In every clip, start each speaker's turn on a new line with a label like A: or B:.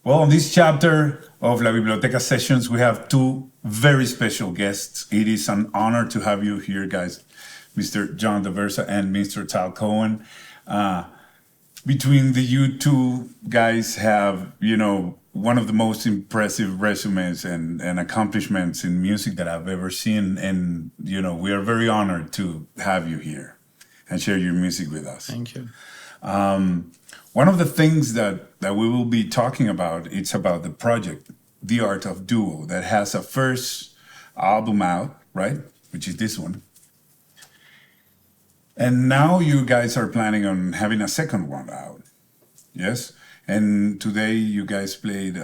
A: Well, in this chapter of La Biblioteca Sessions, we have two very special guests. It is an honor to have you here, guys, Mr. John Daversa and Mr. Tal Cohen. Between you two guys have, one of the most impressive resumes and accomplishments in music that I've ever seen. And, we are very honored to have you here and share your music with us.
B: Thank you.
A: One of the things that we will be talking about, it's about the project, The Art of Duo, that has a first album out, right? Which is this one. And now you guys are planning on having a second one out, yes? And today you guys played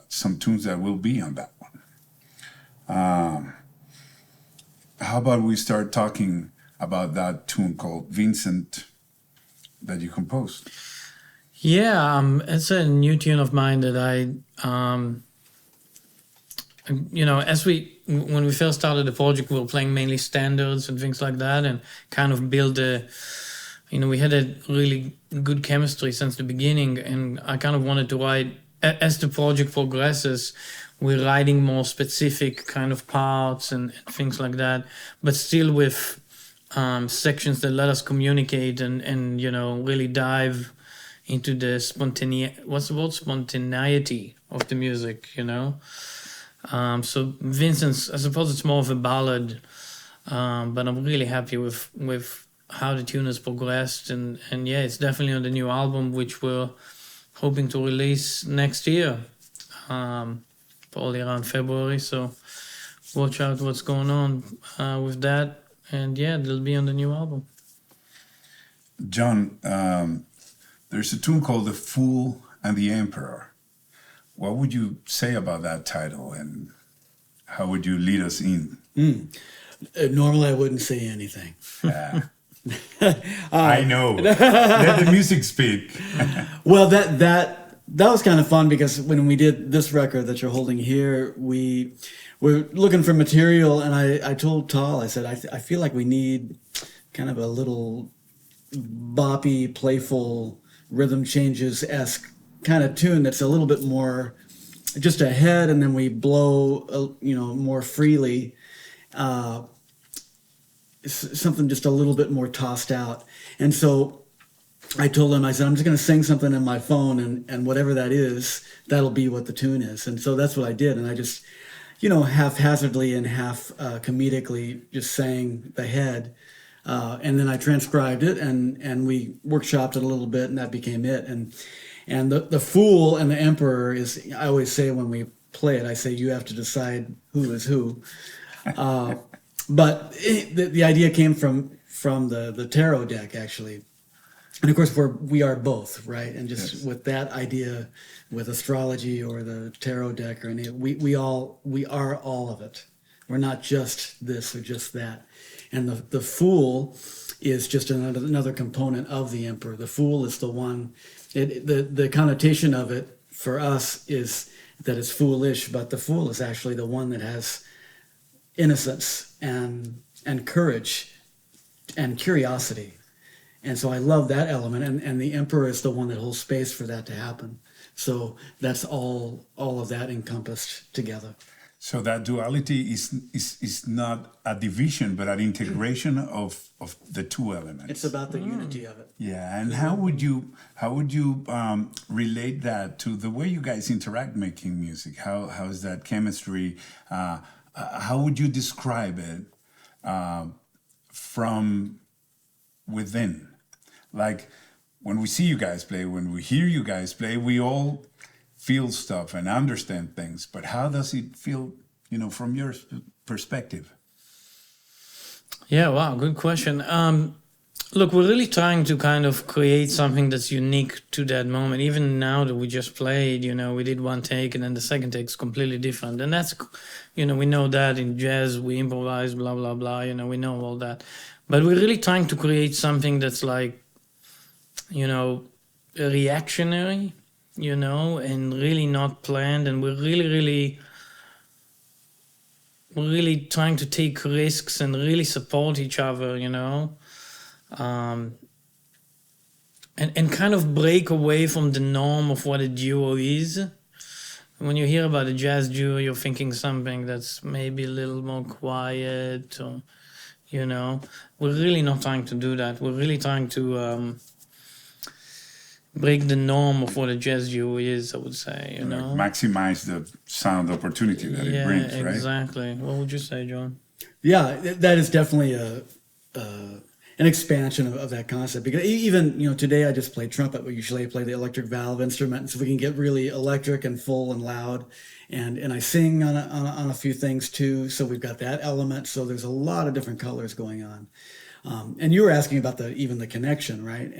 A: some tunes that will be on that one. How about we start talking about that tune called Vincent that you composed?
B: Yeah, it's a new tune of mine that I, when we first started the project, we were playing mainly standards and things like that, and kind of build we had a really good chemistry since the beginning, and I kind of wanted to write, as the project progresses, we're writing more specific kind of parts and things like that, but still with sections that let us communicate and really dive into the spontaneity of the music, So Vincent's, I suppose it's more of a ballad, but I'm really happy with how the tune has progressed, and yeah, it's definitely on the new album, which we're hoping to release next year, probably around February, so watch out what's going on with that, and yeah, it'll be on the new album.
A: John, there's a tune called The Fool and the Emperor. What would you say about that title, and how would you lead us in?
C: Normally I wouldn't say anything.
A: I know. Let the music speak.
C: Well, that was kind of fun, because when we did this record that you're holding here, we were looking for material, and I told Tal, I said, I feel like we need kind of a little boppy, playful, rhythm changes-esque kind of tune that's a little bit more just ahead, and then we blow, more freely. Something just a little bit more tossed out. And so I told him, I said, I'm just going to sing something in my phone, and whatever that is, that'll be what the tune is. And so that's what I did. And I just, haphazardly and half comedically just sang the head. And then I transcribed it, and we workshopped it a little bit, and that became it. And the Fool and the Emperor is, I always say when we play it, I say, you have to decide who is who. But the idea came from the tarot deck, actually. And of course, we are both, right? And just yes. With that idea, with astrology or the tarot deck or any, we are all of it. We're not just this or just that. And the Fool is just another component of the Emperor. The Fool is the one. The connotation of it for us is that it's foolish, but the Fool is actually the one that has innocence and courage and curiosity. And so I love that element, and the Emperor is the one that holds space for that to happen. So that's all of that encompassed together.
A: So that duality is not a division, but an integration of the two elements.
C: It's about the unity of it.
A: Yeah, and how would you relate that to the way you guys interact making music? How is that chemistry? How would you describe it from within? Like when we see you guys play, when we hear you guys play, we all feel stuff and understand things, but how does it feel, from your perspective?
B: Yeah, wow, good question. Look, we're really trying to kind of create something that's unique to that moment. Even now that we just played, we did one take and then the second take is completely different. And that's, we know that in jazz, we improvise, blah, blah, blah, we know all that. But we're really trying to create something that's like, reactionary, and really not planned. And we're really trying to take risks and really support each other, and kind of break away from the norm of what a duo is. When you hear about a jazz duo, you're thinking something that's maybe a little more quiet, or, you know. We're really not trying to do that. We're really trying to break the norm of what a jazz duo is, I would say, you know.
A: Maximize the sound opportunity that it brings, right?
B: Exactly. What would you say, John?
C: Yeah, that is definitely an expansion of that concept. Because even, you know, today I just played trumpet, but usually I play the electric valve instrument, so we can get really electric and full and loud. And I sing on a few things too, so we've got that element. So there's a lot of different colors going on. And you were asking about even the connection, right?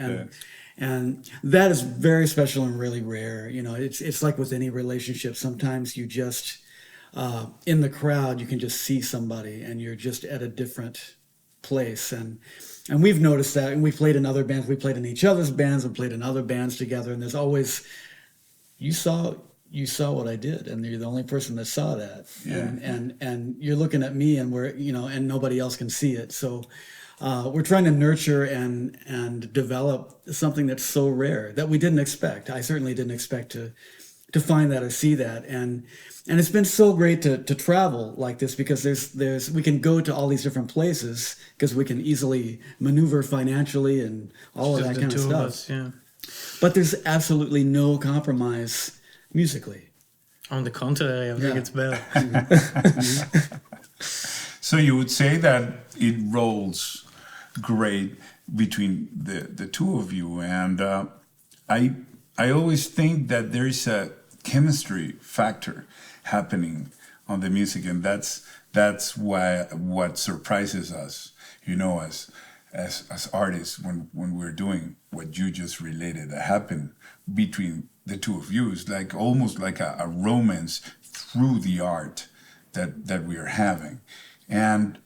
C: And that is very special and really rare. You know, it's like with any relationship. Sometimes you just in the crowd you can just see somebody, and you're just at a different place. And we've noticed that, and we played in other bands. We played in each other's bands and played in other bands together. And there's always, you saw what I did, and you're the only person that saw that.
A: Yeah.
C: And you're looking at me, and we're, you know, and nobody else can see it. So we're trying to nurture and develop something that's so rare that we didn't expect. I certainly didn't expect to find that or see that. And it's been so great to travel like this, because there's we can go to all these different places because we can easily maneuver financially and all of that kind of stuff.
B: Us, yeah.
C: But there's absolutely no compromise musically.
B: On the contrary, I think it's better.
A: So you would say that it rolls great between the two of you, and I always think that there is a chemistry factor happening on the music, and that's why what surprises us, you know, as artists when we're doing what you just related that happened between the two of you. It's like almost like a romance through the art that we are having. And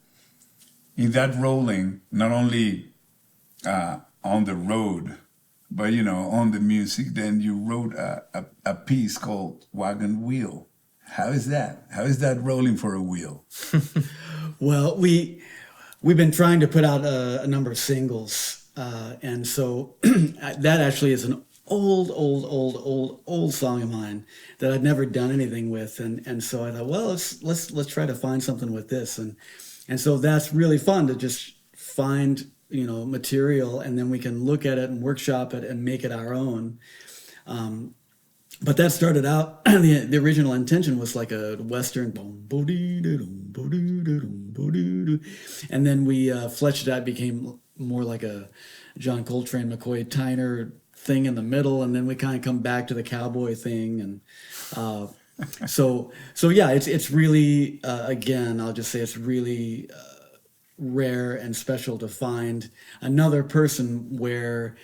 A: in that rolling, not only on the road, but, you know, on the music, then you wrote a piece called Wagon Wheel. How is that? How is that rolling for a wheel?
C: Well, we've been trying to put out a number of singles, and so that actually is an old song of mine that I'd never done anything with, and so I thought, well, let's try to find something with this, and so that's really fun to just find, you know, material, and then we can look at it and workshop it and make it our own. But that started out, the original intention was like a Western, and then we fleshed it out, became more like a John Coltrane, McCoy Tyner thing in the middle, and then we kind of come back to the cowboy thing, and so yeah, it's really again, I'll just say it's really rare and special to find another person where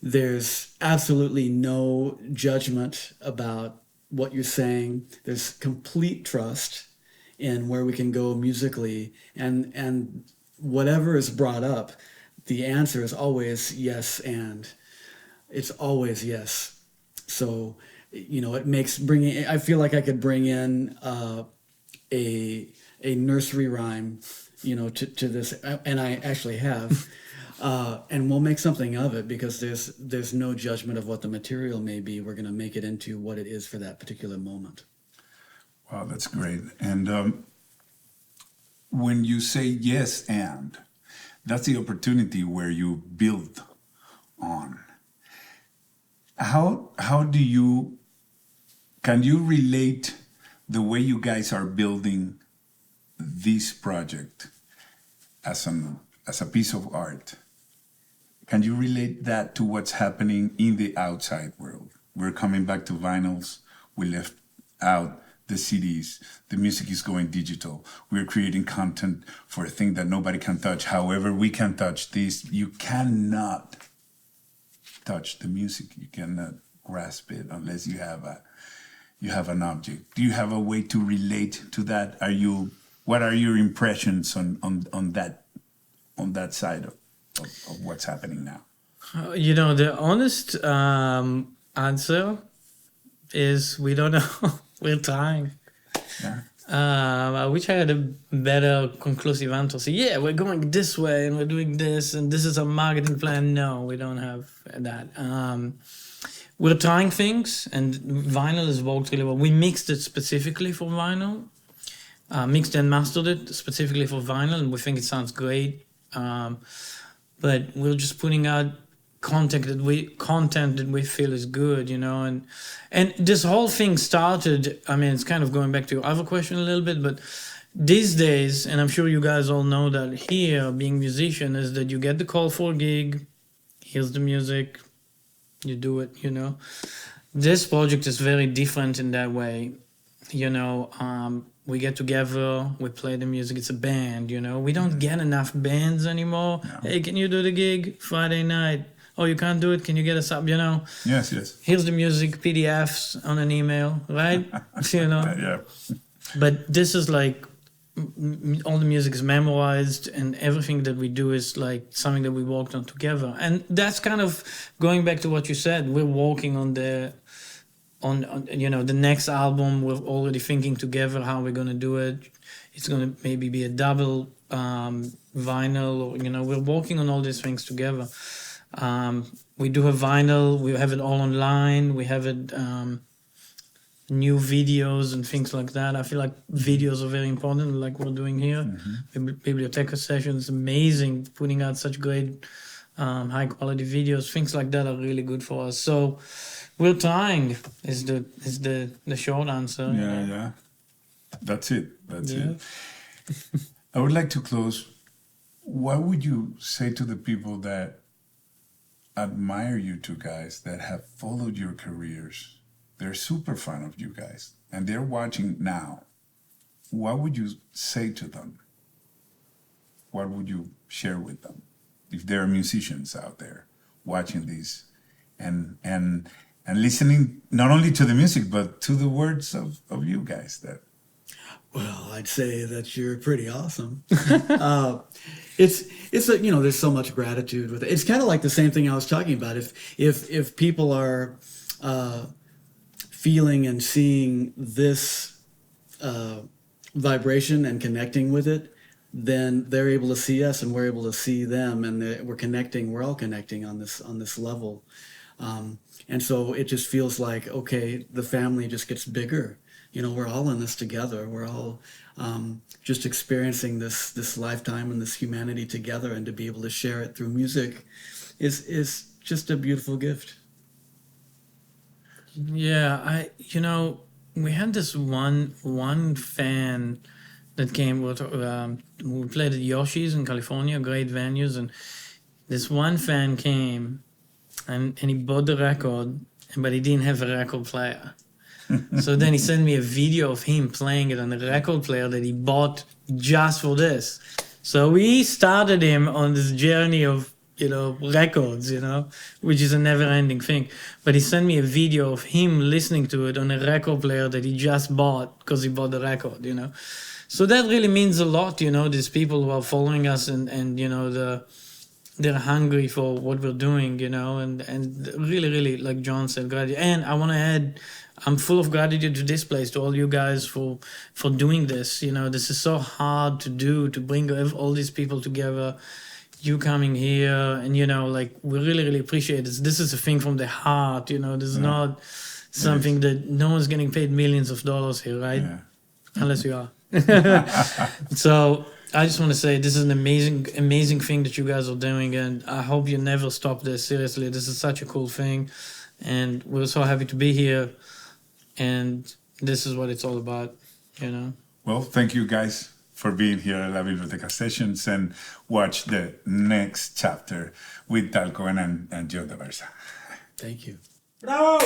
C: there's absolutely no judgment about what you're saying. There's complete trust in where we can go musically, and whatever is brought up, the answer is always yes, and it's always yes. So, you know, it makes I feel like I could bring in a nursery rhyme, you know, to this, and I actually have. And we'll make something of it, because there's no judgment of what the material may be. We're going to make it into what it is for that particular moment.
A: Wow, that's great. And when you say yes, and that's the opportunity where you build on. How can you relate the way you guys are building this project as a piece of art? Can you relate that to what's happening in the outside world? We're coming back to vinyls. We left out the CDs. The music is going digital. We're creating content for a thing that nobody can touch. However, we can touch this. You cannot touch the music. You cannot grasp it unless you have an object. Do you have a way to relate to that? What are your impressions on that side of what's happening now?
B: You know, the honest answer is we don't know. We're trying.
A: Yeah.
B: I wish I had a better conclusive answer. Say, yeah, we're going this way and we're doing this and this is our marketing plan. No, we don't have that. We're trying things, and vinyl has worked really well. We mixed it specifically for vinyl, mixed and mastered it specifically for vinyl, and we think it sounds great. But we're just putting out content that we feel is good, and this whole thing started. I mean, it's kind of going back to your other question a little bit, but these days, and I'm sure you guys all know that here, being musician, is that you get the call for a gig, here's the music, you do it, This project is very different in that way, we get together, we play the music, it's a band, We don't get enough bands anymore. No. Hey, can you do the gig Friday night? Oh, you can't do it? Can you get us up,
A: Yes, yes.
B: Here's the music, PDFs on an email, right?
A: Yeah.
B: But this is like, all the music is memorized and everything that we do is like something that we worked on together. And that's kind of going back to what you said. We're working on the next album. We're already thinking together how we're going to do it. It's going to maybe be a double vinyl, or, we're working on all these things together. We do have vinyl, we have it all online, we have it new videos and things like that. I feel like videos are very important, like we're doing here. Biblioteca Sessions, amazing, putting out such great high quality videos. Things like that are really good for us. So we're trying is the short answer.
A: Yeah. That's it. I would like to close. What would you say to the people that admire you two guys, that have followed your careers? They're super fan of you guys, and they're watching now. What would you say to them? What would you share with them? If there are musicians out there watching this and listening not only to the music, but to the words of you guys.
C: Well, I'd say that you're pretty awesome. It's there's so much gratitude with it. It's kind of like the same thing I was talking about. If people are feeling and seeing this vibration and connecting with it, then they're able to see us and we're able to see them, and we're all connecting on this level. And so it just feels like, okay, the family just gets bigger. We're all in this together. We're all just experiencing this lifetime and this humanity together, and to be able to share it through music is just a beautiful gift.
B: Yeah, we had this one fan that came with, we played at Jhosír in California, great venues, and this one fan came and he bought the record, but he didn't have a record player. So then he sent me a video of him playing it on a record player that he bought just for this. So we started him on this journey of, records, which is a never-ending thing. But he sent me a video of him listening to it on a record player that he just bought because he bought the record, So that really means a lot, these people who are following us and they're hungry for what we're doing, and really, really, like John said, gratitude. And I want to add, I'm full of gratitude to this place, to all you guys for doing this. This is so hard to do, to bring all these people together. You coming here, and we really, really appreciate this. This is a thing from the heart. This is not something that no one's getting paid millions of dollars here, right? Yeah. Unless you are. So I just want to say this is an amazing thing that you guys are doing, and I hope you never stop this. Seriously, this is such a cool thing, and we're so happy to be here. And this is what it's all about,
A: Well, thank you guys for being here at La Biblioteca Sessions, and watch the next chapter with Tal Cohen and Joe Daversa.
C: Thank you.
A: Bravo!